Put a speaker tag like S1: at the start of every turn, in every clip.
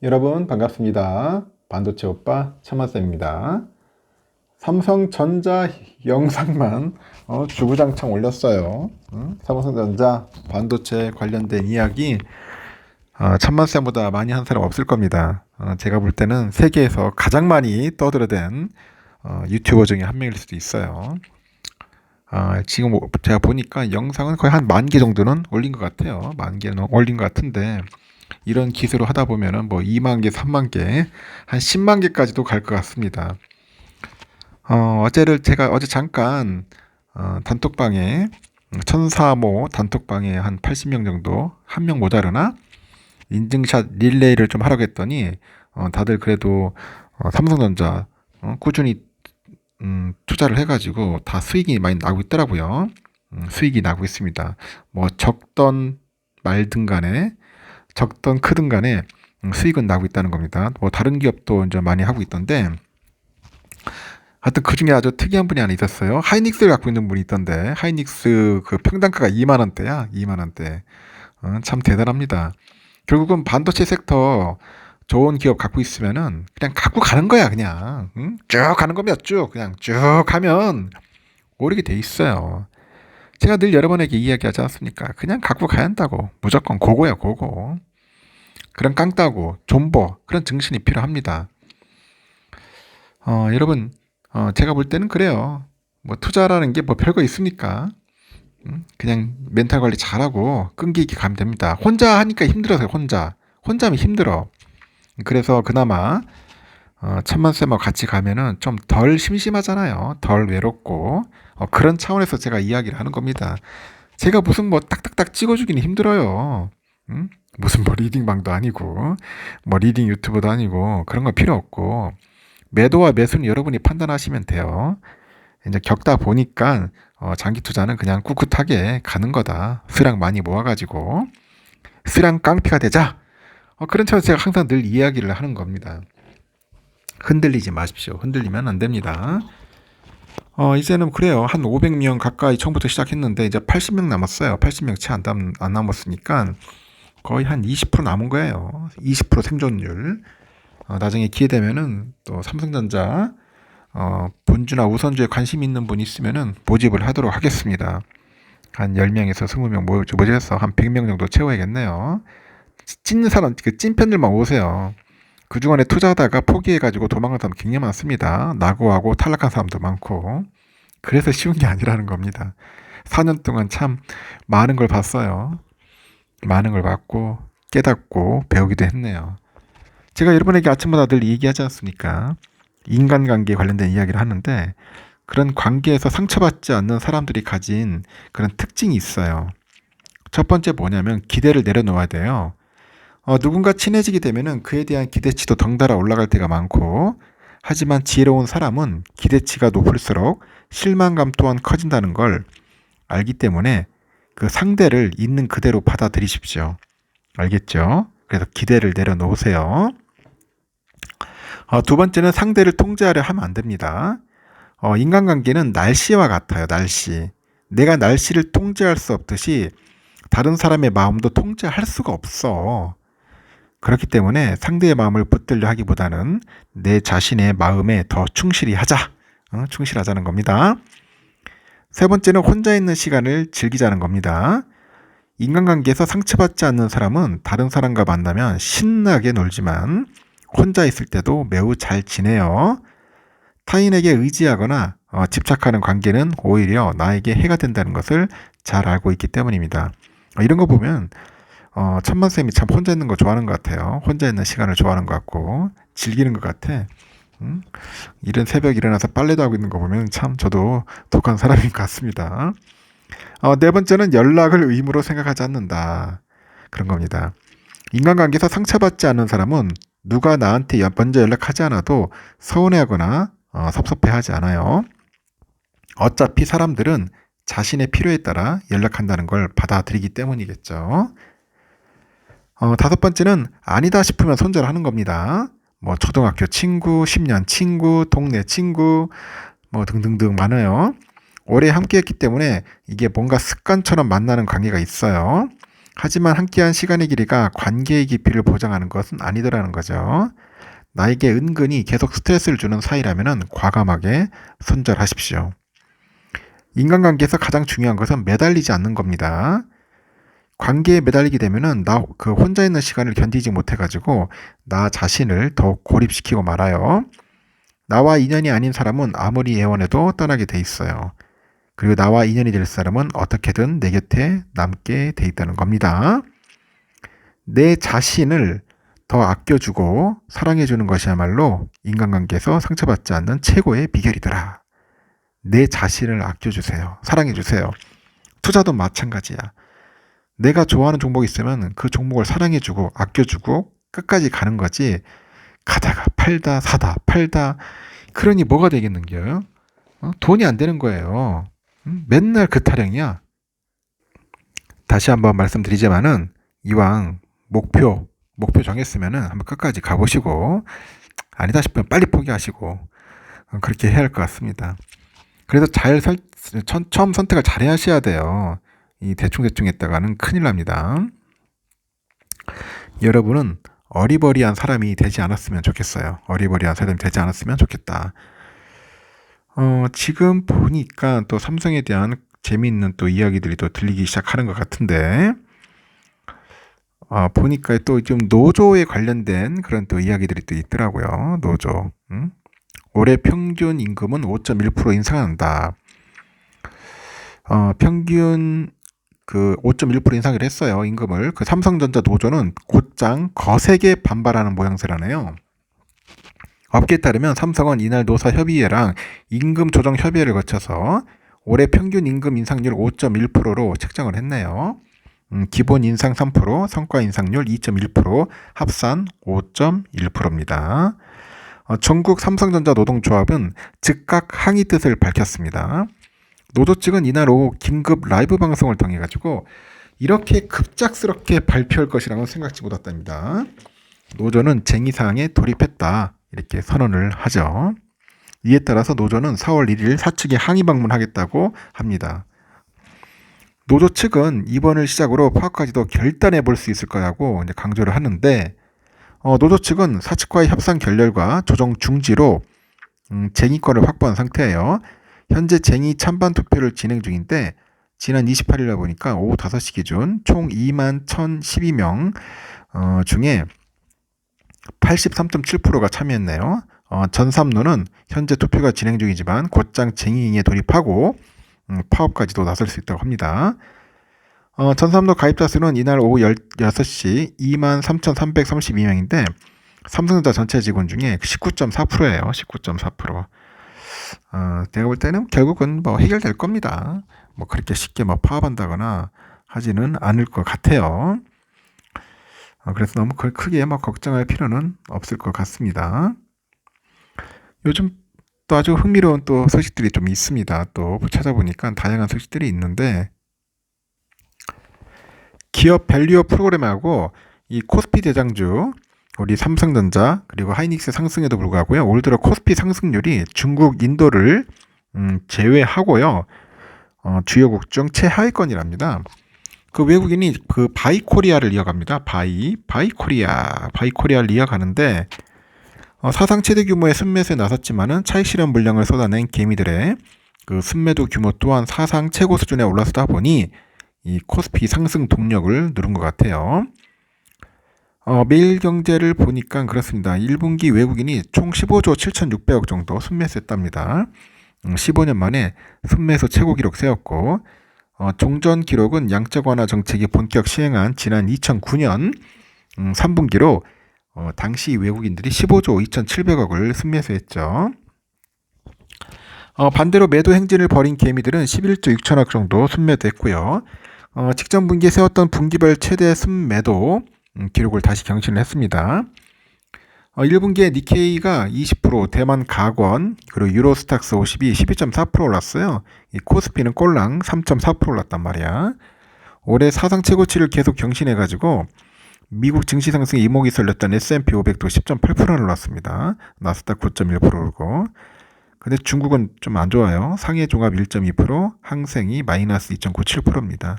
S1: 여러분 반갑습니다. 반도체 오빠 천만쌤입니다. 삼성전자 영상만 주구장창 올렸어요. 삼성전자 반도체 관련된 이야기 천만쌤보다 많이 한 사람 없을 겁니다. 제가 볼 때는 세계에서 가장 많이 떠들어댄 유튜버 중에 한 명일 수도 있어요. 지금 제가 보니까 영상은 거의 한 10,000개 정도는 올린 것 같아요. 10,000개는 올린 것 같은데 이런 기술을 하다 보면은 뭐 2만 개, 3만 개, 한 10만 개까지도 갈 것 같습니다. 제가 어제 잠깐 단톡방에 천사모 단톡방에 한 80명 정도, 한 명 모자르나 인증샷 릴레이를 좀 하라고 했더니 다들 그래도 삼성전자 꾸준히 투자를 해가지고 다 수익이 많이 나고 있더라고요. 수익이 나고 있습니다. 뭐 적던 말든 간에 적던 크든 간에 수익은 나고 있다는 겁니다. 뭐 다른 기업도 이제 많이 하고 있던데 하여튼 그 중에 아주 특이한 분이 하나 있었어요. 하이닉스를 갖고 있는 분이 있던데 하이닉스 그 평단가가 2만 원대야. 2만 원대. 참 대단합니다. 결국은 반도체 섹터 좋은 기업 갖고 있으면은 그냥 갖고 가는 거야. 그냥 쭉 가는 겁니다. 쭉 그냥 쭉 가면 오르게 돼 있어요. 제가 늘 여러분에게 이야기하지 않습니까? 그냥 갖고 가야 한다고. 무조건 고고야 고고. 그런 깡따고 존버 그런 정신이 필요합니다. 여러분 제가 볼 때는 그래요. 뭐 투자라는 게 뭐 별거 있습니까? 그냥 멘탈 관리 잘하고 끈기 있게 가면 됩니다. 혼자 하니까 힘들어서요. 혼자면 힘들어. 그래서 그나마 천만쌤하고 같이 가면은 좀 덜 심심하잖아요. 덜 외롭고 그런 차원에서 제가 이야기를 하는 겁니다. 제가 무슨 뭐 딱딱딱 찍어주기는 힘들어요. 무슨 뭐 리딩방도 아니고 뭐 리딩 유튜브도 아니고 그런 거 필요 없고 매도와 매수는 여러분이 판단하시면 돼요. 이제 겪다 보니까 장기 투자는 그냥 꿋꿋하게 가는 거다. 수량 많이 모아가지고 수량 깡패가 되자. 그런 차원에서 제가 항상 늘 이야기를 하는 겁니다. 흔들리지 마십시오. 흔들리면 안 됩니다. 이제는 그래요. 한 500명 가까이 처음부터 시작했는데 이제 80명 남았어요. 80명 채 안 남았으니까 거의 한 20% 남은 거예요. 20% 생존율. 나중에 기회 되면은 또 삼성전자 본주나 우선주에 관심 있는 분 있으면은 모집을 하도록 하겠습니다. 한 10명에서 20명 모집해서 한 100명 정도 채워야겠네요. 찐 사람, 그 찐팬들만 오세요. 그중간에 투자하다가 포기해가지고 도망간 사람 굉장히 많습니다. 낙오하고 탈락한 사람도 많고. 그래서 쉬운 게 아니라는 겁니다. 4년 동안 참 많은 걸 봤어요. 많은 걸 봤고 깨닫고 배우기도 했네요. 제가 여러분에게 아침마다 늘 얘기하지 않습니까? 인간관계에 관련된 이야기를 하는데 그런 관계에서 상처받지 않는 사람들이 가진 그런 특징이 있어요. 첫 번째 뭐냐면 기대를 내려놓아야 돼요. 누군가 친해지게 되면은 그에 대한 기대치도 덩달아 올라갈 때가 많고 하지만 지혜로운 사람은 기대치가 높을수록 실망감 또한 커진다는 걸 알기 때문에 그 상대를 있는 그대로 받아들이십시오. 알겠죠? 그래서 기대를 내려놓으세요. 두 번째는 상대를 통제하려 하면 안 됩니다. 인간관계는 날씨와 같아요. 날씨. 내가 날씨를 통제할 수 없듯이 다른 사람의 마음도 통제할 수가 없어. 그렇기 때문에 상대의 마음을 붙들려 하기보다는 내 자신의 마음에 더 충실히 하자. 충실하자는 겁니다. 세 번째는 혼자 있는 시간을 즐기자는 겁니다. 인간관계에서 상처받지 않는 사람은 다른 사람과 만나면 신나게 놀지만 혼자 있을 때도 매우 잘 지내요. 타인에게 의지하거나 집착하는 관계는 오히려 나에게 해가 된다는 것을 잘 알고 있기 때문입니다. 이런 거 보면 천만쌤이 참 혼자 있는 거 좋아하는 것 같아요. 혼자 있는 시간을 좋아하는 것 같고 즐기는 것 같아. 이른 새벽 일어나서 빨래도 하고 있는 거 보면 참 저도 독한 사람인 것 같습니다. 네 번째는 연락을 의무로 생각하지 않는다. 그런 겁니다. 인간관계에서 상처받지 않는 사람은 누가 나한테 먼저 연락하지 않아도 서운해하거나 섭섭해하지 않아요. 어차피 사람들은 자신의 필요에 따라 연락한다는 걸 받아들이기 때문이겠죠. 다섯 번째는 아니다 싶으면 손절하는 겁니다. 뭐 초등학교 친구, 10년 친구, 동네 친구, 뭐 등등등 많아요. 오래 함께 했기 때문에 이게 뭔가 습관처럼 만나는 관계가 있어요. 하지만 함께한 시간의 길이가 관계의 깊이를 보장하는 것은 아니더라는 거죠. 나에게 은근히 계속 스트레스를 주는 사이라면 과감하게 손절하십시오. 인간관계에서 가장 중요한 것은 매달리지 않는 겁니다. 관계에 매달리게 되면은 그 혼자 있는 시간을 견디지 못해가지고 나 자신을 더욱 고립시키고 말아요. 나와 인연이 아닌 사람은 아무리 애원해도 떠나게 돼 있어요. 그리고 나와 인연이 될 사람은 어떻게든 내 곁에 남게 돼 있다는 겁니다. 내 자신을 더 아껴주고 사랑해주는 것이야말로 인간관계에서 상처받지 않는 최고의 비결이더라. 내 자신을 아껴주세요. 사랑해주세요. 투자도 마찬가지야. 내가 좋아하는 종목이 있으면 그 종목을 사랑해주고 아껴주고 끝까지 가는 거지. 가다가 팔다 사다 팔다 그러니 뭐가 되겠는겨? 돈이 안 되는 거예요. 맨날 그 타령이야. 다시 한번 말씀드리지만은 이왕 목표 정했으면은 한번 끝까지 가보시고 아니다 싶으면 빨리 포기하시고 그렇게 해야 할 것 같습니다. 그래서 처음 선택을 잘 하셔야 돼요. 이 대충 했다가는 큰일 납니다. 여러분은 어리버리한 사람이 되지 않았으면 좋겠어요. 어리버리한 사람이 되지 않았으면 좋겠다. 지금 보니까 또 삼성에 대한 재미있는 또 이야기들이 또 들리기 시작하는 것 같은데, 보니까 또 좀 노조에 관련된 그런 또 이야기들이 또 있더라고요. 노조. 올해 평균 임금은 5.1% 인상한다. 평균 그 5.1% 인상을 했어요. 임금을. 그 삼성전자 노조는 곧장 거세게 반발하는 모양새라네요. 업계에 따르면 삼성은 이날 노사협의회랑 임금 조정 협의회를 거쳐서 올해 평균 임금 인상률 5.1%로 책정을 했네요. 기본 인상 3%, 성과 인상률 2.1%, 합산 5.1%입니다. 전국 삼성전자 노동조합은 즉각 항의 뜻을 밝혔습니다. 노조 측은 이날 오후 긴급 라이브 방송을 통해 가지고 이렇게 급작스럽게 발표할 것이라고 생각지 못했답니다. 노조는 쟁의사항에 돌입했다 이렇게 선언을 하죠. 이에 따라서 노조는 4월 1일 사측에 항의 방문하겠다고 합니다. 노조 측은 이번을 시작으로 파업까지도 결단해 볼 수 있을 거라고 이제 강조를 하는데, 노조 측은 사측과의 협상 결렬과 조정 중지로 쟁의권을 확보한 상태예요. 현재 쟁의 찬반 투표를 진행 중인데 지난 28일날 보니까 오후 5시 기준 총 2만 1,012명 중에 83.7%가 참여했네요. 전삼로는 현재 투표가 진행 중이지만 곧장 쟁의에 돌입하고 파업까지도 나설 수 있다고 합니다. 전삼로 가입자 수는 이날 오후 16시 2만 3,332명인데 삼성전자 전체 직원 중에 19.4%예요. 19.4%. 제가 볼 때는 결국은 뭐 해결될 겁니다. 뭐 그렇게 쉽게 뭐 파업한다거나 하지는 않을 것 같아요. 그래서 너무 크게 뭐 걱정할 필요는 없을 것 같습니다. 요즘 또 아주 흥미로운 또 소식들이 좀 있습니다. 또 찾아보니까 다양한 소식들이 있는데, 기업 밸류업 프로그램하고 이 코스피 대장주 우리 삼성전자 그리고 하이닉스 상승에도 불구하고요. 올 들어 코스피 상승률이 중국, 인도를 제외하고요. 주요국 중 최하위권이랍니다. 그 외국인이 그 바이코리아를 이어갑니다. 바이코리아를 이어가는데 사상 최대 규모의 순매수에 나섰지만은 차익 실현 물량을 쏟아낸 개미들의 그 순매도 규모 또한 사상 최고 수준에 올라서다 보니 이 코스피 상승 동력을 누른 것 같아요. 매일경제를 보니까 그렇습니다. 1분기 외국인이 총 15조 7,600억 정도 순매수했답니다. 15년 만에 순매수 최고 기록 세웠고, 종전 기록은 양적 완화 정책이 본격 시행한 지난 2009년 3분기로 당시 외국인들이 15조 2,700억을 순매수했죠. 반대로 매도 행진을 벌인 개미들은 11조 6천억 정도 순매도했고요. 직전 분기에 세웠던 분기별 최대 순매도 기록을 다시 경신을 했습니다. 1분기에 니케이가 20%, 대만 가권, 그리고 유로스탁스 50이 12.4% 올랐어요. 이 코스피는 꼴랑 3.4% 올랐단 말이야. 올해 사상 최고치를 계속 경신해가지고 미국 증시 상승에 이목이 쏠렸던 S&P 500도 10.8%나 올랐습니다. 나스닥 9.1%고. 근데 중국은 좀 안 좋아요. 상해 종합 1.2%, 항생이 마이너스 2.97%입니다.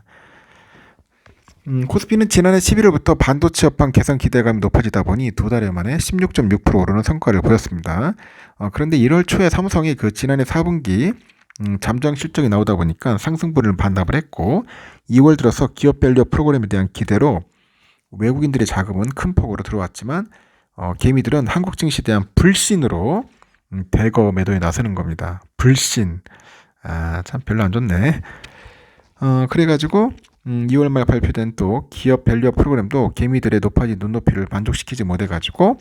S1: 코스피는 지난해 11월부터 반도체 업황 개선 기대감이 높아지다 보니 두 달여 만에 16.6% 오르는 성과를 보였습니다. 그런데 1월 초에 삼성이 그 지난해 4분기 잠정 실적이 나오다 보니까 상승분을 반납을 했고 2월 들어서 기업 밸류 프로그램에 대한 기대로 외국인들의 자금은 큰 폭으로 들어왔지만 개미들은 한국 증시에 대한 불신으로 대거 매도에 나서는 겁니다. 불신. 참 별로 안 좋네. 그래가지고 2월 말 발표된 또 기업 밸류업 프로그램도 개미들의 높아진 눈높이를 만족시키지 못해가지고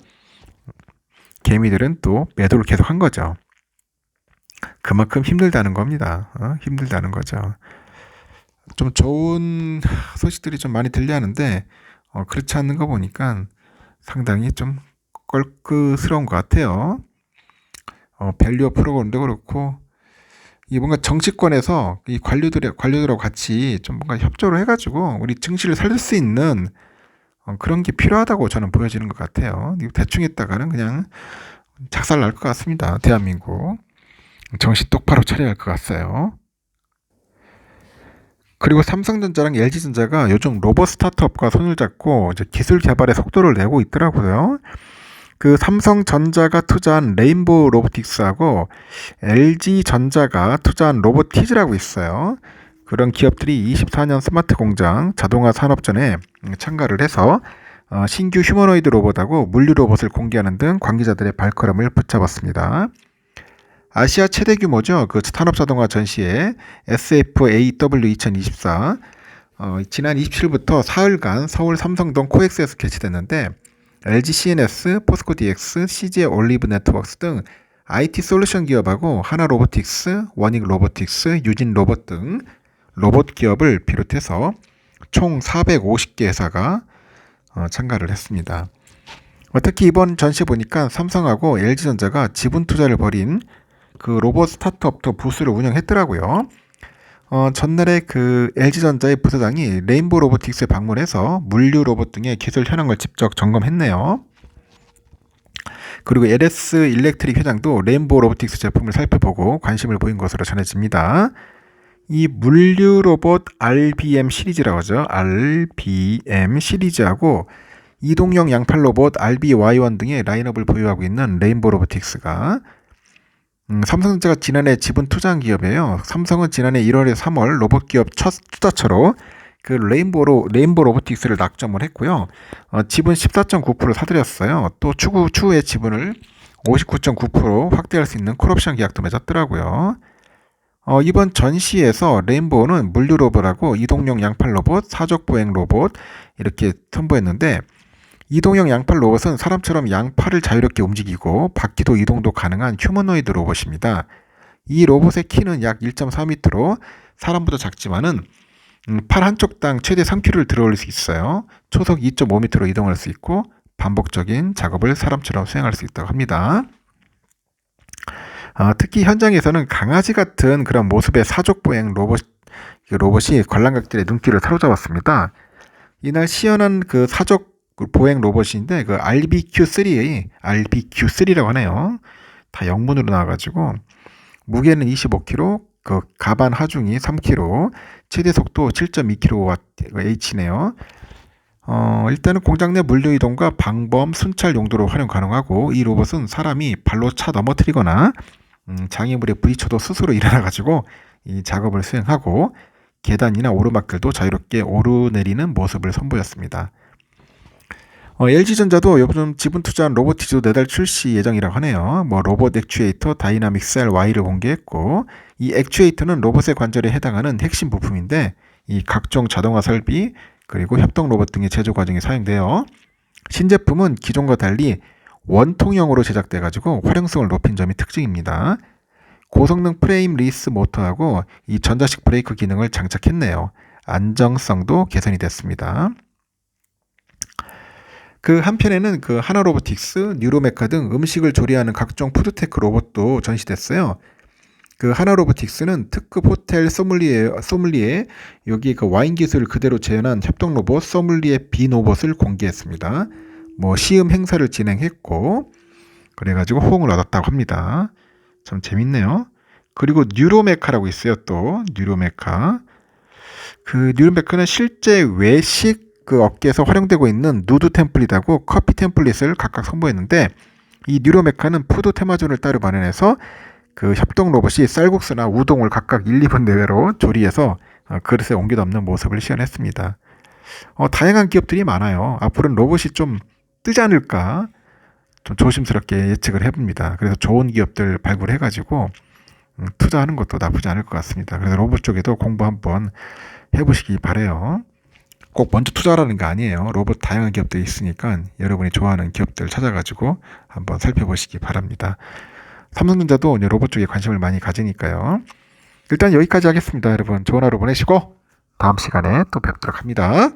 S1: 개미들은 또 매도를 계속 한 거죠. 그만큼 힘들다는 겁니다. 힘들다는 거죠. 좀 좋은 소식들이 좀 많이 들려하는데 그렇지 않는 거 보니까 상당히 좀 껄끄스러운 것 같아요. 밸류업 프로그램도 그렇고 이 뭔가 정치권에서 이 관료들하고 같이 좀 뭔가 협조를 해가지고 우리 증시를 살릴 수 있는 그런 게 필요하다고 저는 보여지는 것 같아요. 대충 했다가는 그냥 작살 날 것 같습니다. 대한민국 정신 똑바로 차려야 할 것 같아요. 그리고 삼성전자랑 LG전자가 요즘 로봇 스타트업과 손을 잡고 이제 기술 개발의 속도를 내고 있더라고요. 그 삼성전자가 투자한 레인보우 로보틱스하고 LG전자가 투자한 로보티즈라고 있어요. 그런 기업들이 24년 스마트 공장 자동화 산업전에 참가를 해서 신규 휴머노이드 로봇하고 물류 로봇을 공개하는 등 관계자들의 발걸음을 붙잡았습니다. 아시아 최대 규모죠. 그 산업 자동화 전시회 SFAW 2024 지난 27일부터 사흘간 서울 삼성동 코엑스에서 개최됐는데 LG CNS, 포스코 DX, CJ 올리브 네트워크스 등 IT 솔루션 기업하고 하나 로보틱스, 워닝 로보틱스, 유진 로봇 등 로봇 기업을 비롯해서 총 450개 회사가 참가를 했습니다. 특히 이번 전시에 보니까 삼성하고 LG전자가 지분 투자를 벌인 그 로봇 스타트업도 부스를 운영했더라고요. 전날에 그 LG전자의 부사장이 레인보우 로보틱스에 방문해서 물류 로봇 등의 기술 현황을 직접 점검했네요. 그리고 LS 일렉트릭 회장도 레인보우 로보틱스 제품을 살펴보고 관심을 보인 것으로 전해집니다. 이 물류 로봇 RBM 시리즈라고 하죠. RBM 시리즈하고 이동형 양팔 로봇 RBY1 등의 라인업을 보유하고 있는 레인보우 로보틱스가 삼성전자가 지난해 지분 투자한 기업이에요. 삼성은 지난해 1월에 3월 로봇 기업 첫 투자처로 그 레인보우 로보틱스를 낙점을 했고요. 지분 14.9% 사들였어요. 또 추후에 지분을 59.9% 확대할 수 있는 콜옵션 계약도 맺었더라고요. 이번 전시에서 레인보우는 물류 로봇하고 이동형 양팔 로봇, 사족 보행 로봇 이렇게 선보였는데 이동형 양팔 로봇은 사람처럼 양팔을 자유롭게 움직이고 바퀴도 이동도 가능한 휴머노이드 로봇입니다. 이 로봇의 키는 약 1.4m로 사람보다 작지만은 팔 한쪽당 최대 3kg를 들어올릴 수 있어요. 초속 2.5m로 이동할 수 있고 반복적인 작업을 사람처럼 수행할 수 있다고 합니다. 특히 현장에서는 강아지 같은 그런 모습의 사족 보행 로봇이 관람객들의 눈길을 사로잡았습니다. 이날 시연한 그 사족 보행 로봇인데 그 RBQ3라고 하네요. 다 영문으로 나와가지고 무게는 25kg, 그 가반 하중이 3kg, 최대 속도 7.2kWh네요. 일단은 공장 내 물류 이동과 방범 순찰 용도로 활용 가능하고 이 로봇은 사람이 발로 차 넘어뜨리거나 장애물에 부딪혀도 스스로 일어나가지고 이 작업을 수행하고 계단이나 오르막길도 자유롭게 오르내리는 모습을 선보였습니다. LG전자도 요즘 지분 투자한 로보티즈도 내달 출시 예정이라고 하네요. 로봇 액추에이터 다이나믹 셀 Y를 공개했고 이 액추에이터는 로봇의 관절에 해당하는 핵심 부품인데 이 각종 자동화 설비 그리고 협동 로봇 등의 제조 과정에 사용돼요. 신제품은 기존과 달리 원통형으로 제작돼 가지고 활용성을 높인 점이 특징입니다. 고성능 프레임 리스 모터하고 이 전자식 브레이크 기능을 장착했네요. 안정성도 개선이 됐습니다. 그 한편에는 그 하나 로보틱스, 뉴로메카 등 음식을 조리하는 각종 푸드테크 로봇도 전시됐어요. 그 하나 로보틱스는 특급 호텔 소믈리에 여기 그 와인 기술을 그대로 재현한 협동 로봇 소믈리에 비노봇을 공개했습니다. 시음 행사를 진행했고 그래가지고 호응을 얻었다고 합니다. 참 재밌네요. 그리고 뉴로메카라고 있어요. 또 뉴로메카. 그 뉴런베크는 실제 외식 그 업계에서 활용되고 있는 누드 템플릿하고 커피 템플릿을 각각 선보였는데, 이 뉴로메카는 푸드 테마존을 따로 마련해서 그 협동 로봇이 쌀국수나 우동을 각각 1, 2분 내외로 조리해서 그릇에 옮겨 담는 모습을 시연했습니다. 다양한 기업들이 많아요. 앞으로는 로봇이 좀 뜨지 않을까 좀 조심스럽게 예측을 해봅니다. 그래서 좋은 기업들 발굴해가지고 투자하는 것도 나쁘지 않을 것 같습니다. 그래서 로봇 쪽에도 공부 한번 해보시기 바래요. 꼭 먼저 투자하라는 게 아니에요. 로봇 다양한 기업들이 있으니까 여러분이 좋아하는 기업들 찾아가지고 한번 살펴보시기 바랍니다. 삼성전자도 로봇 쪽에 관심을 많이 가지니까요. 일단 여기까지 하겠습니다. 여러분 좋은 하루 보내시고 다음 시간에 또 뵙도록 합니다.